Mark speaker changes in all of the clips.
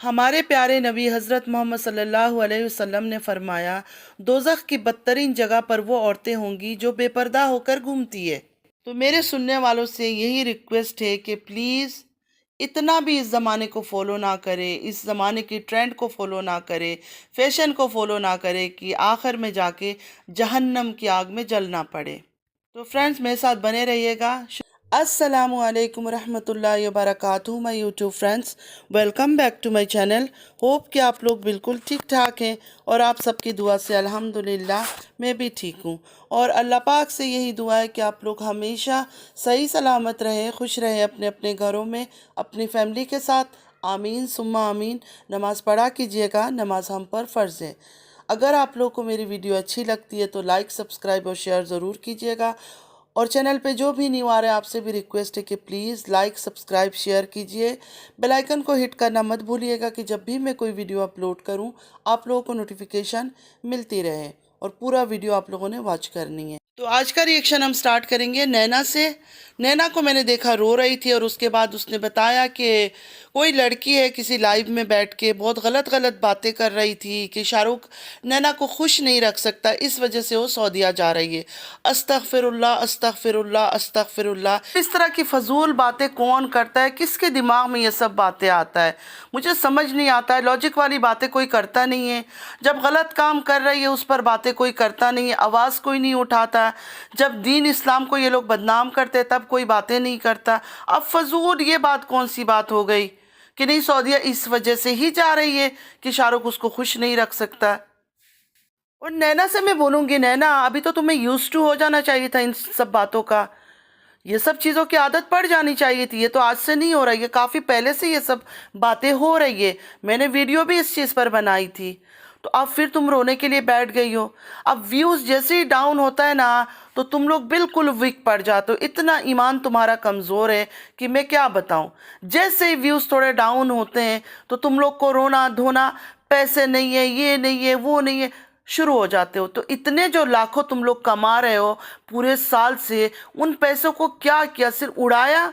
Speaker 1: ہمارے پیارے نبی حضرت محمد صلی اللہ علیہ وسلم نے فرمایا، دوزخ کی بدترین جگہ پر وہ عورتیں ہوں گی جو بے پردہ ہو کر گھومتی ہے۔ تو میرے سننے والوں سے یہی ریکویسٹ ہے کہ پلیز اتنا بھی اس زمانے کو فالو نہ کرے، اس زمانے کی ٹرینڈ کو فالو نہ کرے، فیشن کو فالو نہ کرے کہ آخر میں جا کے جہنم کی آگ میں جلنا پڑے۔ تو فرینڈز میرے ساتھ بنے رہیے گا۔ السلام علیکم ورحمۃ اللہ وبرکاتہ my YouTube friends, welcome back to my channel. Hope کہ آپ لوگ بالکل ٹھیک ٹھاک ہیں اور آپ سب کی دعا سے الحمدللہ میں بھی ٹھیک ہوں، اور اللہ پاک سے یہی دعا ہے کہ آپ لوگ ہمیشہ صحیح سلامت رہیں، خوش رہیں اپنے اپنے گھروں میں اپنی فیملی کے ساتھ۔ آمین ثم آمین۔ نماز پڑھا کیجیے گا، نماز ہم پر فرض ہے۔ اگر آپ لوگ کو میری ویڈیو اچھی لگتی ہے تو لائک، سبسکرائب اور شیئر ضرور کیجیے گا، اور چینل پہ جو بھی نیو آ رہے ہیں آپ سے بھی ریکویسٹ ہے کہ پلیز لائک، سبسکرائب، شیئر کیجیے۔ بیل آئیکن کو ہٹ کرنا مت بھولیے گا کہ جب بھی میں کوئی ویڈیو اپلوڈ کروں آپ لوگوں کو نوٹیفیکیشن ملتی رہے، اور پورا ویڈیو آپ لوگوں نے واچ کرنی ہے۔ تو آج کا ریئیکشن ہم سٹارٹ کریں گے نینا سے۔ نینا کو میں نے دیکھا رو رہی تھی، اور اس کے بعد اس نے بتایا کہ کوئی لڑکی ہے کسی لائیو میں بیٹھ کے بہت غلط غلط باتیں کر رہی تھی کہ شاہ رخ نینا کو خوش نہیں رکھ سکتا، اس وجہ سے وہ سعودیہ جا رہی ہے۔ استغفر اللہ، استغفر اللہ، استغفر اللہ۔ اس طرح کی فضول باتیں کون کرتا ہے؟ کس کے دماغ میں یہ سب باتیں آتا ہے؟ مجھے سمجھ نہیں آتا ہے۔ لاجک والی باتیں کوئی کرتا نہیں ہے۔ جب غلط کام کر رہی ہے اس پر باتیں کوئی کرتا نہیں ہے، آواز کوئی نہیں اٹھاتا۔ جب دین اسلام کو یہ لوگ بدنام کرتے تب کوئی باتیں نہیں کرتا۔ اب فضول یہ بات کون سی بات ہو گئی کہ نہیں سعودیہ اس وجہ سے ہی جا رہی ہے کہ شاہ رخ اس کو خوش نہیں رکھ سکتا۔ اور نینا سے میں بولوں گی، نینا ابھی تو تمہیں یوز ٹو ہو جانا چاہیے تھا ان سب باتوں کا، یہ سب چیزوں کی عادت پڑ جانی چاہیے تھی۔ یہ تو آج سے نہیں ہو رہا، یہ کافی پہلے سے یہ سب باتیں ہو رہی ہے۔ میں نے ویڈیو بھی اس چیز پر بنائی تھی، تو اب پھر تم رونے کے لیے بیٹھ گئی ہو۔ اب ویوز جیسے ہی ڈاؤن ہوتا ہے نا تو تم لوگ بالکل ویک پڑ جاتے ہو۔ اتنا ایمان تمہارا کمزور ہے کہ میں کیا بتاؤں۔ جیسے ہی ویوز تھوڑے ڈاؤن ہوتے ہیں تو تم لوگ کو رونا دھونا، پیسے نہیں ہے، یہ نہیں ہے، وہ نہیں ہے، شروع ہو جاتے ہو۔ تو اتنے جو لاکھوں تم لوگ کما رہے ہو پورے سال سے، ان پیسوں کو کیا کیا؟ صرف اڑایا؟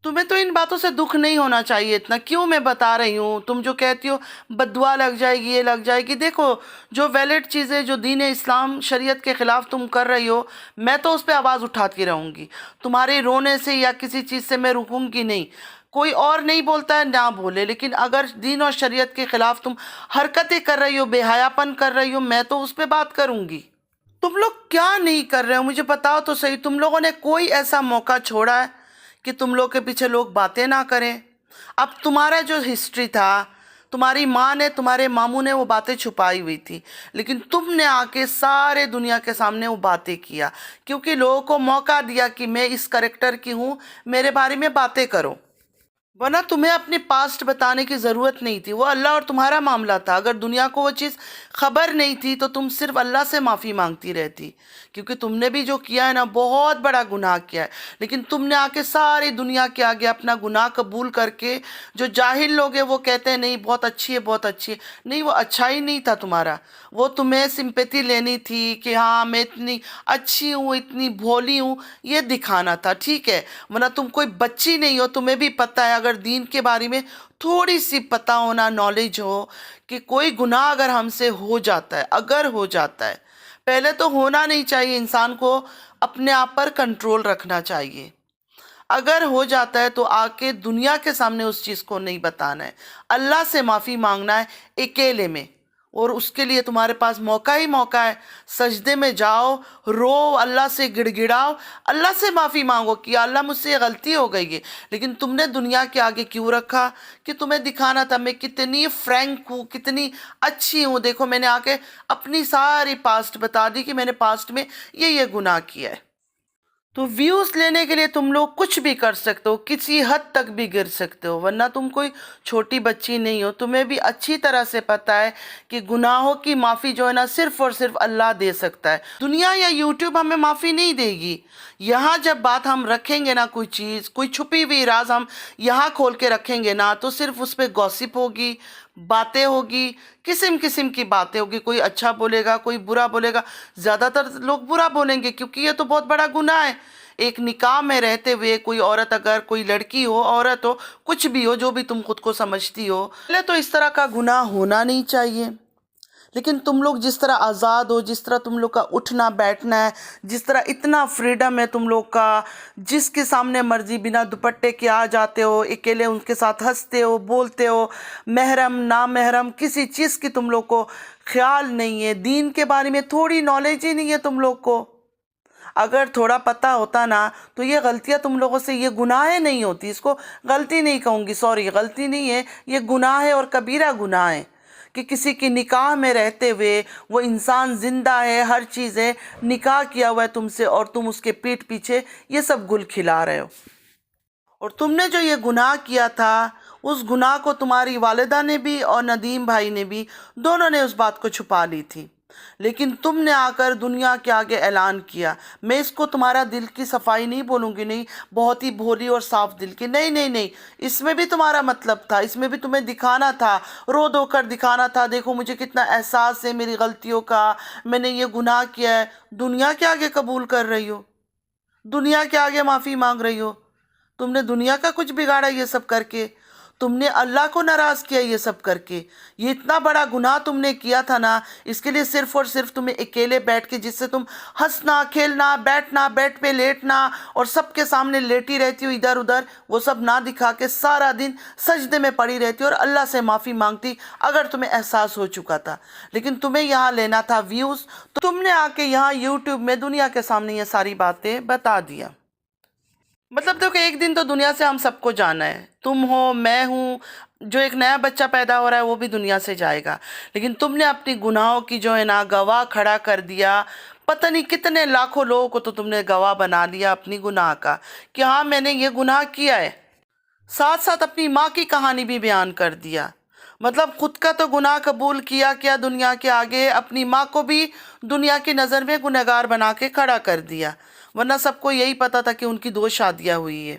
Speaker 1: تمہیں تو ان باتوں سے دکھ نہیں ہونا چاہیے اتنا، کیوں میں بتا رہی ہوں؟ تم جو کہتی ہو بد دعا لگ جائے گی، یہ لگ جائے گی، دیکھو جو ویلڈ چیزیں جو دین اسلام شریعت کے خلاف تم کر رہی ہو، میں تو اس پہ آواز اٹھاتی رہوں گی۔ تمہارے رونے سے یا کسی چیز سے میں رکوں گی نہیں۔ کوئی اور نہیں بولتا ہے نہ بولے، لیکن اگر دین اور شریعت کے خلاف تم حرکتیں کر رہی ہو، بے حیا پن کر رہی ہو، میں تو اس پہ بات کروں گی۔ تم لوگ کیا نہیں کر رہے ہو مجھے بتاؤ تو صحیح۔ تم لوگوں نے کوئی ایسا موقع چھوڑا ہے کہ تم لوگ کے پیچھے لوگ باتیں نہ کریں؟ اب تمہارا جو ہسٹری تھا، تمہاری ماں نے، تمہارے ماموں نے وہ باتیں چھپائی ہوئی تھی، لیکن تم نے آ کے سارے دنیا کے سامنے وہ باتیں کیا، کیونکہ لوگوں کو موقع دیا کہ میں اس کریکٹر کی ہوں، میرے بارے میں باتیں کرو۔ ورنہ تمہیں اپنے پاسٹ بتانے کی ضرورت نہیں تھی، وہ اللہ اور تمہارا معاملہ تھا۔ اگر دنیا کو وہ چیز خبر نہیں تھی تو تم صرف اللہ سے معافی مانگتی رہتی، کیونکہ تم نے بھی جو کیا ہے نا بہت بڑا گناہ کیا ہے، لیکن تم نے آ کے ساری دنیا کے آگے اپنا گناہ قبول کر کے، جو جاہل لوگ ہیں وہ کہتے ہیں نہیں بہت اچھی ہے، بہت اچھی ہے، نہیں وہ اچھا ہی نہیں تھا تمہارا، وہ تمہیں سمپیتی لینی تھی کہ ہاں میں اتنی اچھی ہوں، اتنی بھولی ہوں، یہ دکھانا تھا، ٹھیک ہے؟ ورنہ تم کوئی بچی نہیں ہو، تمہیں بھی پتہ ہے، اگر دین کے بارے میں تھوڑی سی پتہ ہونا، نالج ہو کہ کوئی گناہ اگر ہم سے ہو جاتا ہے، اگر ہو جاتا ہے، پہلے تو ہونا نہیں چاہیے، انسان کو اپنے آپ پر کنٹرول رکھنا چاہیے۔ اگر ہو جاتا ہے تو آ کے دنیا کے سامنے اس چیز کو نہیں بتانا ہے، اللہ سے معافی مانگنا ہے اکیلے میں، اور اس کے لیے تمہارے پاس موقع ہی موقع ہے۔ سجدے میں جاؤ، رو، اللہ سے گڑ گڑاؤ، اللہ سے معافی مانگو کہ یا اللہ مجھ سے یہ غلطی ہو گئی ہے، لیکن تم نے دنیا کے آگے کیوں رکھا؟ کہ تمہیں دکھانا تھا میں کتنی فرینک ہوں، کتنی اچھی ہوں، دیکھو میں نے آ کے اپنی ساری پاسٹ بتا دی کہ میں نے پاسٹ میں یہ گناہ کیا ہے۔ تو ویوز لینے کے لیے تم لوگ کچھ بھی کر سکتے ہو، کسی حد تک بھی گر سکتے ہو، ورنہ تم کوئی چھوٹی بچی نہیں ہو۔ تمہیں بھی اچھی طرح سے پتہ ہے کہ گناہوں کی معافی جو ہے نا صرف اور صرف اللہ دے سکتا ہے، دنیا یا یوٹیوب ہمیں معافی نہیں دے گی۔ یہاں جب بات ہم رکھیں گے نا، کوئی چیز، کوئی چھپی ہوئی راز ہم یہاں کھول کے رکھیں گے نا، تو صرف اس پہ گوسپ ہوگی، باتیں ہوگی، قسم قسم کی باتیں ہوگی، کوئی اچھا بولے گا، کوئی برا بولے گا، زیادہ تر لوگ برا بولیں گے کیونکہ یہ تو بہت بڑا گناہ ہے۔ ایک نکاح میں رہتے ہوئے کوئی عورت، اگر کوئی لڑکی ہو، عورت ہو، کچھ بھی ہو، جو بھی تم خود کو سمجھتی ہو، پہلے تو اس طرح کا گناہ ہونا نہیں چاہیے. لیکن تم لوگ جس طرح آزاد ہو، جس طرح تم لوگ کا اٹھنا بیٹھنا ہے، جس طرح اتنا فریڈم ہے تم لوگ کا، جس کے سامنے مرضی بنا دوپٹے کے آ جاتے ہو، اکیلے ان کے ساتھ ہنستے ہو، بولتے ہو، محرم نامحرم کسی چیز کی تم لوگ کو خیال نہیں ہے. دین کے بارے میں تھوڑی نالج ہی نہیں ہے تم لوگ کو. اگر تھوڑا پتہ ہوتا نا تو یہ غلطیاں تم لوگوں سے، یہ گناہیں نہیں ہوتی. اس کو غلطی نہیں کہوں گی، سوری، غلطی نہیں ہے، یہ گناہ ہے، اور کبیرہ گناہ ہے کہ کسی کی نکاح میں رہتے ہوئے، وہ انسان زندہ ہے، ہر چیز ہے، نکاح کیا ہوا ہے تم سے، اور تم اس کے پیٹھ پیچھے یہ سب گل کھلا رہے ہو. اور تم نے جو یہ گناہ کیا تھا، اس گناہ کو تمہاری والدہ نے بھی اور ندیم بھائی نے بھی، دونوں نے اس بات کو چھپا لی تھی. لیکن تم نے آ کر دنیا کے آگے اعلان کیا. میں اس کو تمہارا دل کی صفائی نہیں بولوں گی، نہیں، بہت ہی بھولی اور صاف دل کی، نہیں نہیں نہیں، اس میں بھی تمہارا مطلب تھا، اس میں بھی تمہیں دکھانا تھا، رو دو کر دکھانا تھا، دیکھو مجھے کتنا احساس ہے میری غلطیوں کا، میں نے یہ گناہ کیا ہے. دنیا کے آگے قبول کر رہی ہو، دنیا کے آگے معافی مانگ رہی ہو. تم نے دنیا کا کچھ بگاڑا یہ سب کر کے؟ تم نے اللہ کو ناراض کیا یہ سب کر کے؟ یہ اتنا بڑا گناہ تم نے کیا تھا نا، اس کے لیے صرف اور صرف تمہیں اکیلے بیٹھ کے، جس سے تم ہنسنا، کھیلنا، بیٹھنا، بیڈ پہ لیٹنا، اور سب کے سامنے لیٹی رہتی ہو ادھر ادھر، وہ سب نہ دکھا کے سارا دن سجدے میں پڑی رہتی اور اللہ سے معافی مانگتی اگر تمہیں احساس ہو چکا تھا. لیکن تمہیں یہاں لینا تھا ویوز، تو تم نے آ کے یہاں یوٹیوب میں دنیا کے سامنے یہ ساری باتیں بتا دیا. مطلب دیکھو، ایک دن تو دنیا سے ہم سب کو جانا ہے. تم ہو، میں ہوں، جو ایک نیا بچہ پیدا ہو رہا ہے وہ بھی دنیا سے جائے گا. لیکن تم نے اپنی گناہوں کی جو ہے نا گواہ کھڑا کر دیا. پتہ نہیں کتنے لاکھوں لوگوں کو تو تم نے گواہ بنا دیا اپنی گناہ کا، کہ ہاں میں نے یہ گناہ کیا ہے. ساتھ ساتھ اپنی ماں کی کہانی بھی بیان کر دیا. مطلب خود کا تو گناہ قبول کیا دنیا کے آگے، اپنی ماں کو بھی دنیا کی نظر میں گنہگار بنا کے کھڑا کر دیا. ورنہ سب کو یہی پتا تھا کہ ان کی 2 شادیاں ہوئی ہے.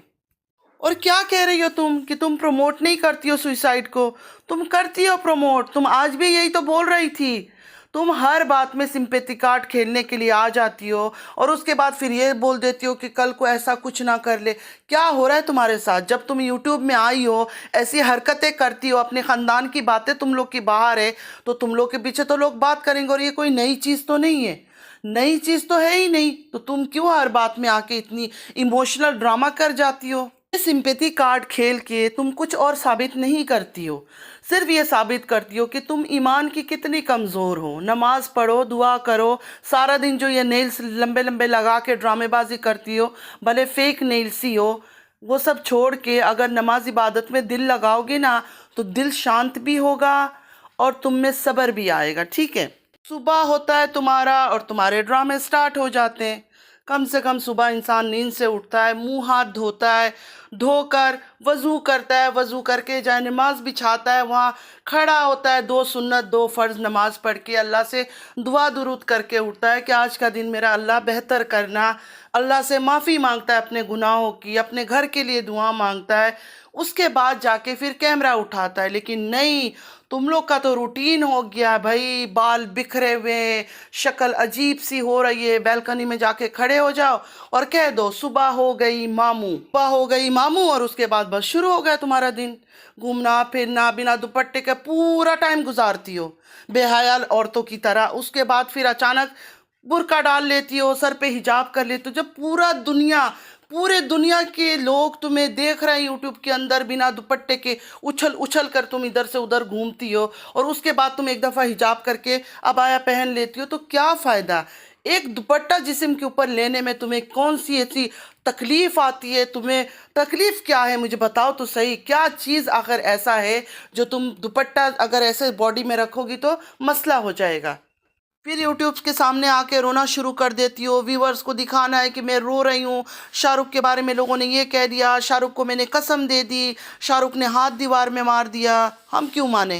Speaker 1: اور کیا کہہ رہی ہو تم کہ تم پروموٹ نہیں کرتی ہو سوئسائڈ کو؟ تم کرتی ہو پروموٹ. تم آج بھی یہی تو بول رہی تھی. تم ہر بات میں سمپیتھی کارڈ کھیلنے کے لیے آ جاتی ہو، اور اس کے بعد پھر یہ بول دیتی ہو کہ کل کو ایسا کچھ نہ کر لے. کیا ہو رہا ہے تمہارے ساتھ؟ جب تم یوٹیوب میں آئی ہو، ایسی حرکتیں کرتی ہو، اپنے خاندان کی باتیں تم لوگ کی باہر ہے، تو تم لوگ کے پیچھے تو لوگ بات کریں گے. اور یہ کوئی نئی چیز تو نہیں ہے، نئی چیز تو ہے ہی نہیں. تو تم کیوں ہر بات میں آ کے اتنی ایموشنل ڈرامہ کر جاتی ہو؟ سمپیتھی کارڈ کھیل کے تم کچھ اور ثابت نہیں کرتی ہو، صرف یہ ثابت کرتی ہو کہ تم ایمان کی کتنی کمزور ہو. نماز پڑھو، دعا کرو، سارا دن جو یہ نیلز لمبے لمبے لگا کے ڈرامے بازی کرتی ہو، بھلے فیک نیلز ہی ہو، وہ سب چھوڑ کے اگر نماز عبادت میں دل لگاؤ گے نا تو دل شانت بھی ہوگا اور تم میں صبر بھی آئے گا. ٹھیک ہے؟ صبح ہوتا ہے تمہارا اور تمہارے ڈرامے سٹارٹ ہو جاتے ہیں. کم سے کم صبح انسان نیند سے اٹھتا ہے، منہ ہاتھ دھوتا ہے، دھو کر وضو کرتا ہے، وضو کر کے جائے نماز بچھاتا ہے، وہاں کھڑا ہوتا ہے، 2 سنت 2 فرض نماز پڑھ کے اللہ سے دعا درود کر کے اٹھتا ہے کہ آج کا دن میرا اللہ بہتر کرنا. اللہ سے معافی مانگتا ہے اپنے گناہوں کی، اپنے گھر کے لیے دعا مانگتا ہے. اس کے بعد جا کے پھر کیمرہ اٹھاتا ہے. لیکن نہیں، تم لوگ کا تو روٹین ہو گیا بھائی، بال بکھرے ہوئے، شکل عجیب سی ہو رہی ہے، بیلکنی میں جا کے کھڑے ہو جاؤ اور کہہ دو صبح ہو گئی ماموں، صبح ہو گئی ماموں، اور اس کے بعد بس شروع ہو گیا تمہارا دن. گھومنا پھرنا، بنا دوپٹے کے پورا ٹائم گزارتی ہو بے حیا عورتوں کی طرح. اس کے بعد پھر اچانک برقع ڈال لیتی ہو، سر پہ حجاب کر لیتی ہو. جب پورے دنیا کے لوگ تمہیں دیکھ رہے ہیں یوٹیوب کے اندر، بنا دوپٹے کے اچھل اچھل کر تم ادھر سے ادھر گھومتی ہو، اور اس کے بعد تم ایک دفعہ حجاب کر کے عبایا پہن لیتی ہو، تو کیا فائدہ؟ ایک دوپٹہ جسم کے اوپر لینے میں تمہیں کون سی ایسی تکلیف آتی ہے؟ تمہیں تکلیف کیا ہے مجھے بتاؤ تو صحیح. کیا چیز آخر ایسا ہے جو تم دوپٹہ اگر ایسے باڈی میں رکھو گی تو مسئلہ ہو جائے گا؟ پھر یوٹیوب کے سامنے آ کے رونا شروع کر دیتی ہو. ویورز کو دکھانا ہے کہ میں رو رہی ہوں، شاہ رخ کے بارے میں لوگوں نے یہ کہہ دیا، شاہ رخ کو میں نے قسم دے دی، شاہ رخ نے ہاتھ دیوار میں مار دیا. ہم کیوں مانیں؟